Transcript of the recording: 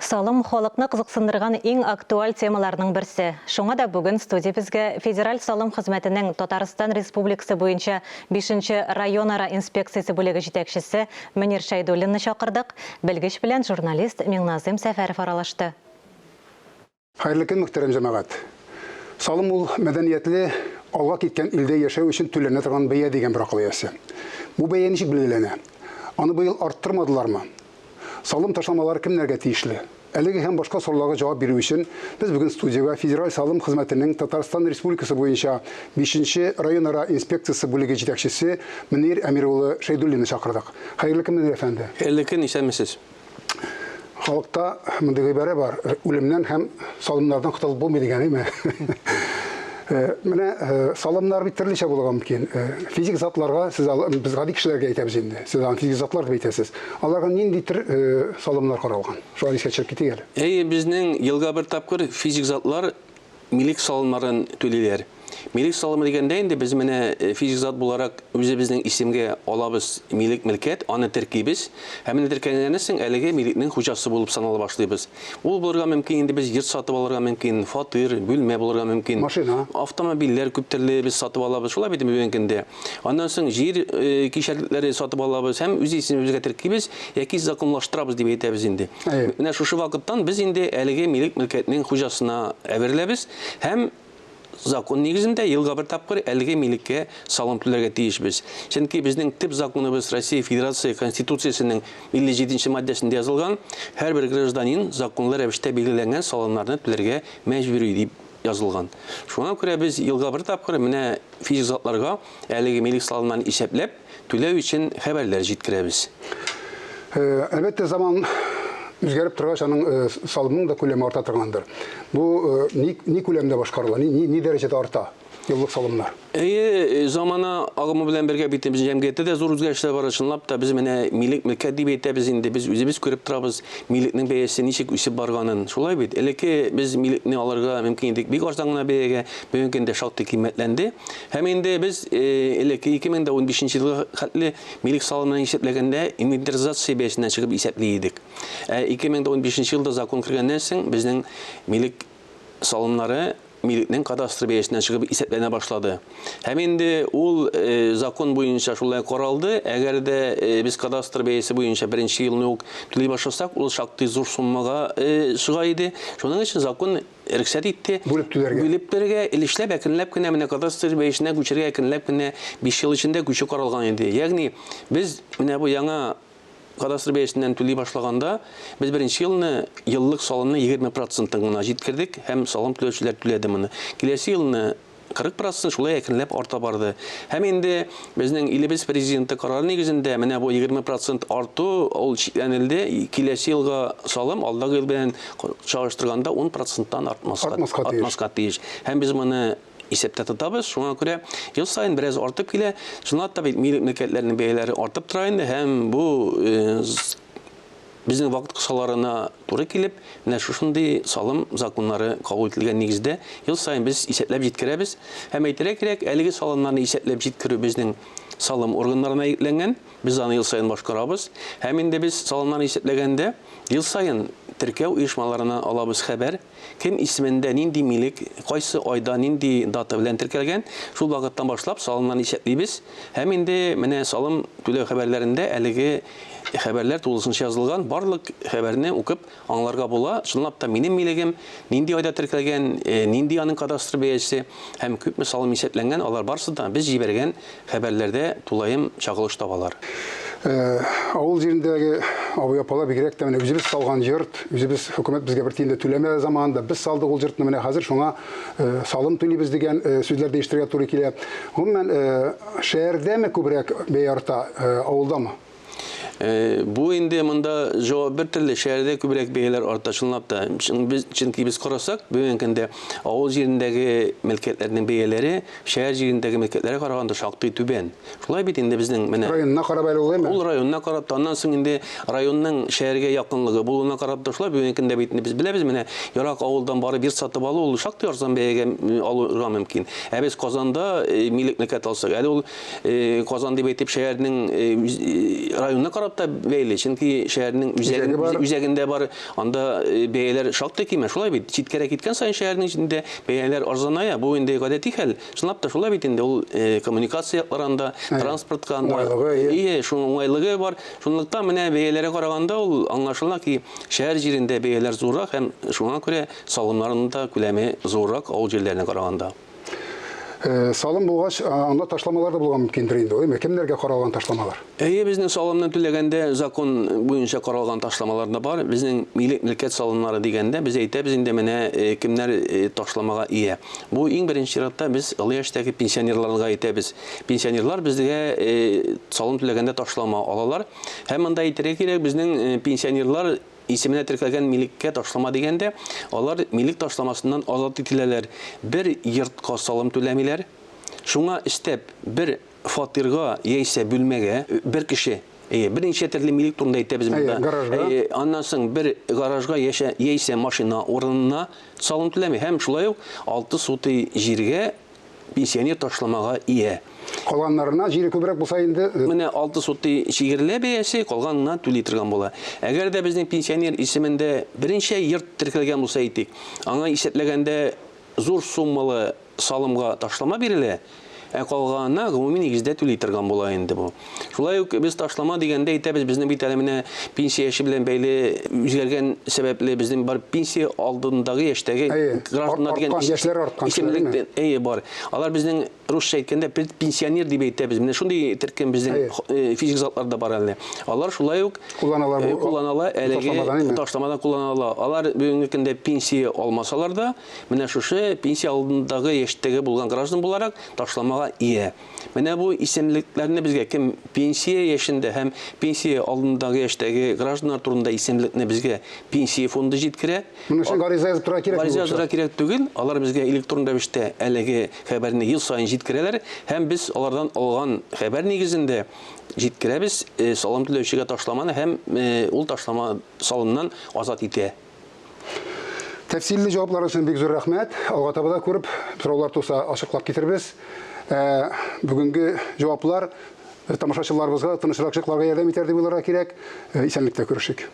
Салым холықны қызықсындырған ең актуаль темаларының бірсі. Шоңа да бүгін студиябізге Федераль салым қызметінің Татарстан Республикасы бойынша 5-ші районара инспекциясы бөлігі жетекшісі Мөнир Шайдуллинны шақырдық. Білгіш білән журналист Меңназым Сәфәров аралашты. Хайырлы көн, мөхтәрәм җәмәгать. Салым ул мәдәниятле алга киткән илдә яшәү өчен түләнә торган бәя дигән бер акылиясе. Бу бәя ничек билгеләнә? Аны быел арттырмадылармы? Салым ташламалары кемнәргә тиешле? Әлеге һәм башка сорауларга җавап бирү өчен без бүген студиягә Федераль салым хезмәтенең Татарстан Республикасы буенча 5-нче районара инспекциясы бүлеге җитәкчесе Мөнир Әмир Шәйдуллинны чакырдык. Хайырлы көн, Мөнир әфәнде. Хайырлы көн, исәнмесез? Халыкта мондый гыйбарә бар. Үлемнән һәм салымнардан котылып булмый дигән, әйме? Менә салымнар бит төрлечә булырга мөмкин. Физик затларга сез без гади кешеләргә әйтәбез инде. Сез аны физик затлар дип әйтәсез. Аларга нинди салымнар каралган? Шуңа искә төшереп китик әле. Безнең елга бер тапкыр физик затлар милек салымнарын түлиләр. Милек салымы дигәндә инде без менә физик зат буларак үзебезнең исемгә алабыз милек милкәт, аны теркибез. Һәм менә теркәгәннән соң әлеге милекнең хуҗасы булып санала башлыйбыз. Ул булырга мөмкин, инде без йорт сатып алырга мөмкин, фатир, бүлмә булырга мөмкин. Машина, автомобильләр күп төрле без сатып алабыз. Шулай бит мөмкиндә. Аннан соң җир кишәлекләре сатып алабыз һәм үз исемебезгә теркибез, яки законлаштырабыз дип әйтәбез инде. Менә шушы вакыттан без инде әлеге милек милкәтнең хуҗасына әвереләбез һәм закон нигезендә елга бер тапкыр әлеге милеккә салым түләргә тиешбез. Чөнки безнең төп законыбыз Россия Федерация Конституциясенең 57-нче маддәсендә язылган, һәрбер гражданин законлы рәвештә билгеләнгән салымнарны түләргә мәҗбүри дип язылган. Шуңа күрә без елга бер тапкыр менә физик затларга әлеге милек салымнарын исәпләп түләү өчен хәбәрләр җиткерәбез. Әлбәттә заман үзгәреп торгач, аның салымның да күләме арта торгандыр. Бу ни күләмдә башкарыла, ни дәрәҗәдә арта еллык салымнар? Замана агымы белән бергә бит без җәмгыятьтә дә зур үзгәрешләр бар, чынлап та без менә милек милкәт дип әйтәбез инде, без үзебез күреп торабыз милекнең бәясе ничек үсеп барганын. Шулай бит. Элекке без милекне алырга мөмкин идек, бик арзан гына бәягә, бүгенге дә шактый кыйммәтләнде. Һәм инде без элекке 2015 елга хәтле милек салымын исәпләгәндә инвентаризация бәясеннән чыгып исәпли идек. 2015 елда закон кергәннән соң безнең милек салымнары милекнең кадастр бәясеннән чыгып исәпләнә башлады. Һәм инде ул закон буенча шулай каралды. Әгәр дә без кадастр бәясе буенча беренче елны ук түли башласак, ул шактый зур суммага чыга иде. Шуның өчен закон рөхсәт итте. Бүлепләргә илешләп әкренләп кенә менә кадастр бәясенә күчәргә әкренләп кенә 5 ел эчендә күчү каралган иде. Ягъни без менә бу яңа кадастр бәясеннән түли башлаганда без беренче елны еллык салымны 20% гына җиткердек һәм салым түләүчеләр түләде моны. Киләсе елны 40% шулай әкренләп арта барды. Һәм инде безнең илебез президенты карары нигезендә менә бу 20% арту ул чикләнелде. Киләсе елга салым алдагы ел белән чагыштырганда 10%-тан артмаска тиеш. Һәм без моны исәптә тотабыз. Шуңа күрә ел сайын бераз артып килә. Чынлап та бит милек милкәтләрнең бәяләре артып тора инде һәм бу безнең вакыт кысаларына туры килеп, менә шушындый салым законнары кабул ителгән нигездә ел сайын без исәпләп җиткерәбез. Һәм әйтергә кирәк, әлеге салымнарны исәпләп җиткерү безнең салым органнарына йөкләнгән. Без аны ел сайын башкарабыз. Һәм инде без салымнарны исәпләгәндә ел сайын теркәү оешмаларына алабыз хәбәр, кем исемендә нинди милек, кайсы айда нинди дата белән теркәлгән, шул вакыттан башлап салымнарны исәплибез. Һәм инде менә салым түләү хәбәрләрендә әлеге хәбәрләр тулысынча язылган, барлык хәбәрне укып аңларга була. Чынлап та минем милегем нинди айда теркәлгән, нинди аның кадастр бәясе һәм күпме салым исәпләнгән, алар барысы да без җибәргән хәбәрләрдә тулаем чагылыш табалар. Авыл җирендәге абый-апалар бигрәк тә менә үзебез салган йорт, үзебез хөкүмәт безгә бер тиен дә түләмә заманында без салдык ул йортны, менә хәзер шуңа салым түлибез дигән сүзләр değiştirергә туры килә. Гомумән шәһәрдәме күбрәк бәя арта, авылдамы? Бу инде монда җавап бер төрле, шәһәрдә күбрәк бәяләр арта, чынлап та. Чөнки без карасак, бүгенгә авыл җирендәге милкәтләрнең бәяләре шәһәр җирендәге милкәтләргә караганда шактый түбән. Шулай бит инде безнең менә районна карап әле. Ул районна карап, аннан соң инде районның шәһәргә якынлыгы булуына карап та шулай бүгенгә бит без беләбез, менә ярак авылдан барып йорт сатып алу ул шактый арзан бәягә алырга мөмкин. Ә без Казанда милек милкәт алсак, әле ул Казан дип әйтеп шәһәрнең районна карап чынлап та бәйле. Чөнки шәһәрнең үзәгендә бар, анда бәяләр шактый кимә. Шулай бит. Читкәрәк киткән сайын шәһәрнең içендә бәяләр арзаная. Бу инде гадәти хәл. Чынлап та шулай бит инде. Ул коммуникацияларында, транспортка анда шуның уңайлыгы бар. Шунлыктан менә бәяләргә караганда ул аңлашыла ки, шәһәр җирендә бәяләр зуррак һәм шуңа күрә салымнарның да күләме зуррак авыл җирләренә караганда. Салым булгач, анда ташламалар да булган мөмкиндер инде. Кемнәргә каралган ташламалар? Безнең салымны түләгәндә закон буенча каралган ташламалар да бар. Безнең милек милкәт салымнары дигәндә без әйтәбез инде менә кемнәр ташламага ия. Бу иң беренче чиратта без олы яшьтәге пенсионерларга әйтәбез. Пенсионерлар безгә салым түләгәндә ташлама алалар. Һәм монда әйтергә кирәк, безнең пенсионерлар исеменә теркәлгән милеккә ташлама дигәндә, алар милек ташламасыннан азат ителәләр. Бер йортка салым түләмиләр. Шуңа истәп бер фатирга яисә бүлмәгә бер кеше берничә төрле милек турында әйтәбез монда. Аннан соң бер гаражга яисә машина урынына салым түләми. Һәм шулай ук 6 сотый җиргә пенсионер ташламага ия. Калганнарына җире күбрәк булса инде, менә 6 сотый шигырьле бәясе калганына түли торган була. Әгәр дә безнең пенсионер исемендә беренче йорт теркәлгән булса әйтик, аңа исәпләгәндә зур суммалы салымга ташлама бирелә. Калганына гомуми нигездә түли торган була инде бу. Шулай ук без ташлама дигәндә әйтәбез, безнең бит әле менә пенсия яше белән бәйле үзгәргән сәбәпле безнең бар пенсия алдындагы яшьтәге гражданнар дигән яшьләр арткан бар. Алар безнең русча әйткәндә пенсионер дип әйтәбез. Менә шундый төркем безнең физик затларда бар әле. Алар шулай ук кулланалар, әлеге ташламадан кулланалар. Алар бүгенге көндә пенсия алмасалар да, менә шушы пенсия алдындагы яшьтәге булган граждан буларак ташламага ия. Менә бу исемлекләрне безгә кем пенсия яшендә һәм пенсия алдындагы яшьтәге гражданнар турында исемлекне безгә пенсия фонды җиткерә. Моны өчен гариза язып тора кирәк. Гариза язып кирәк түгел. Алар безгә электрон рәвештә әлеге хәбәрне ел саен җиткерәләр һәм без алардан алган хәбәр нигезендә җиткерәбез салым түләүчегә ташламаны һәм ул ташлама салымнан азат итә. Тәфсилле җаваплар өчен бик зур рәхмәт. Алга таба да күреп, сораулар туса ачыклап китербез. Бүгенге җаваплар тамашачыларыбызга, тынычрак чакларга ярдәм итәр дип уйларга кирәк. Исәнлектә күрешик.